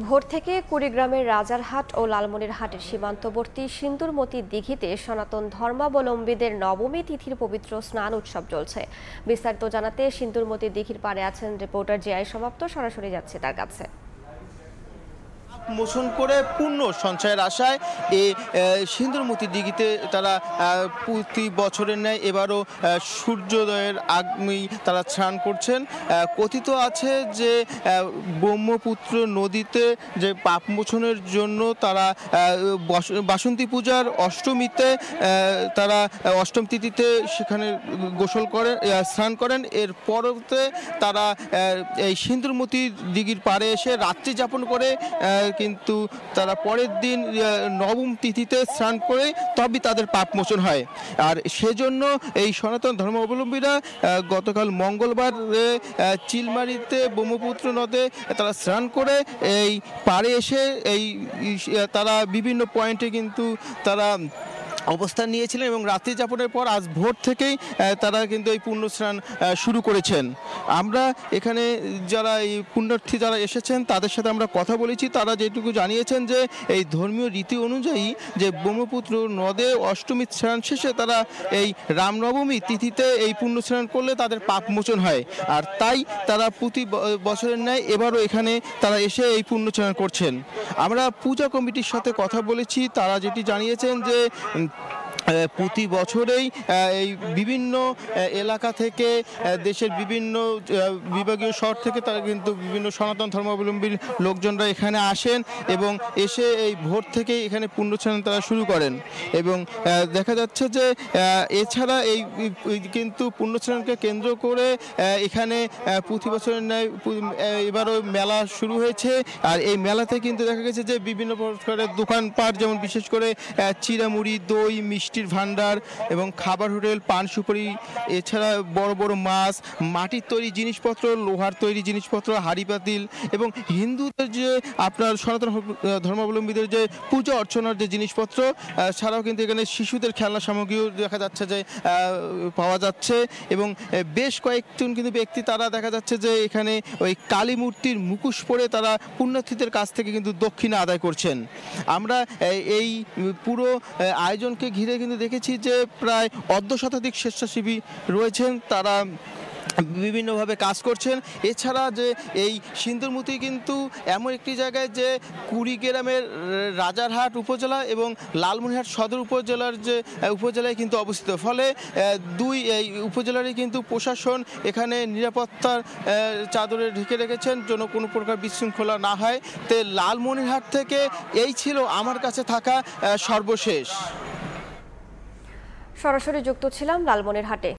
ভোর থেকে কুড়িগ্রামের রাজারহাট ও লালমনিরহাটের সীমান্তবর্তী সিন্দুরমতি দিঘিতে সনাতন ধর্মাবলম্বীদের নবমী তিথির পবিত্র স্নান উৎসব চলছে। বিস্তারিত জানাতে সিন্দুরমতি দিঘির পাড়ে আছেন রিপোর্টার জিআই সমাপ্ত। সরাসরি যাচ্ছে তার কাছে। মোচন করে পূর্ণ সঞ্চয়ের আশায় এই সিন্দুরমতি দিঘিতে তারা প্রতি বছরের ন্যায় এবারও সূর্যোদয়ের আগেই তারা স্নান করছেন। কথিত আছে যে ব্রহ্মপুত্র নদীতে যে পাপ মোচনের জন্য তারা বাসন্তী পূজার অষ্টমীতে তারা অষ্টম তিথিতে সেখানে গোসল করেন, স্নান করেন। এর পরতে তারা এই সিন্দুরমতি দিঘির পাড়ে এসে রাত্রি যাপন করে কিন্তু তারা পরের দিন নবম তিথিতে স্নান করে তবে তাদের পাপ মোচন হয়। আর সেজন্য এই সনাতন ধর্মাবলম্বীরা গতকাল মঙ্গলবার চিলমারিতে ব্রহ্মপুত্র নদে তারা স্নান করে এই পাড়ে এসে তারা বিভিন্ন পয়েন্টে কিন্তু তারা অবস্থান নিয়েছিলেন এবং রাত্রি যাপনের পর আজ ভোর থেকেই তারা কিন্তু এই পুণ্য স্নান শুরু করেছেন। আমরা এখানে যারা এই পুণ্যার্থী যারা এসেছেন তাদের সাথে আমরা কথা বলেছি। তারা যেটুকু জানিয়েছেন যে এই ধর্মীয় রীতি অনুযায়ী যে ব্রহ্মপুত্র নদে অষ্টমী স্নান শেষে তারা এই রামনবমী তিথিতে এই পুণ্য স্নান করলে তাদের পাপ মোচন হয়। আর তাই তারা প্রতি বছরের ন্যায় এবারও এখানে তারা এসে এই পুণ্য স্নান করছেন। আমরা পূজা কমিটির সাথে কথা বলেছি। তারা যেটি জানিয়েছেন যে প্রতি বছরেই এই বিভিন্ন এলাকা থেকে দেশের বিভিন্ন বিভাগীয় শহর থেকে তারা কিন্তু বিভিন্ন সনাতন ধর্মাবলম্বীর লোকজনরা এখানে আসেন এবং এসে এই ভোর থেকেই এখানে পুণ্যস্নান তারা শুরু করেন। এবং দেখা যাচ্ছে যে এছাড়া এই কিন্তু পুণ্যস্নানকে কেন্দ্র করে এখানে প্রতি বছরের ন্যায় এবারও মেলা শুরু হয়েছে। আর এই মেলাতে কিন্তু দেখা গেছে যে বিভিন্ন প্রকারের দোকানপাট, যেমন বিশেষ করে চিড়ামুড়ি, দই, মিষ্টির ভান্ডার এবং খাবার হোটেল, পান সুপারি, এছাড়া বড় বড় মাছ, মাটির তৈরি জিনিসপত্র, লোহার তৈরি জিনিসপত্র, হাঁড়ি পাতিল এবং হিন্দুদের যে আপনার সনাতন ধর্মাবলম্বীদের যে পূজা অর্চনার যে জিনিসপত্র, ছাড়াও কিন্তু এখানে শিশুদের খেলনা সামগ্রীও দেখা যাচ্ছে যে পাওয়া যাচ্ছে। এবং বেশ কয়েকজন কিন্তু ব্যক্তি তারা দেখা যাচ্ছে যে এখানে ওই কালী মূর্তির মুখোশ পরে তারা পুণ্যার্থীদের কাছ থেকে কিন্তু দক্ষিণা আদায় করছেন। আমরা এই পুরো আয়োজনকে ঘিরে কিন্তু দেখেছি যে প্রায় অর্ধশতাধিক স্বেচ্ছাসেবী রয়েছেন, তারা বিভিন্নভাবে কাজ করছেন। এছাড়া যে এই সিন্দুরমতি কিন্তু এমন একটি জায়গায় যে কুড়িগ্রামের রাজারহাট উপজেলা এবং লালমনিরহাট সদর উপজেলার যে উপজেলায় কিন্তু অবস্থিত, ফলে দুই এই উপজেলারই কিন্তু প্রশাসন এখানে নিরাপত্তার চাদরে ঢেকে রেখেছেন যেন কোনো প্রকার বিশৃঙ্খলা না হয়। তো লালমনিরহাট থেকে এই ছিল আমার কাছে থাকা সর্বশেষ। সরাসরি যুক্ত ছিলাম লালমনিরহাটে।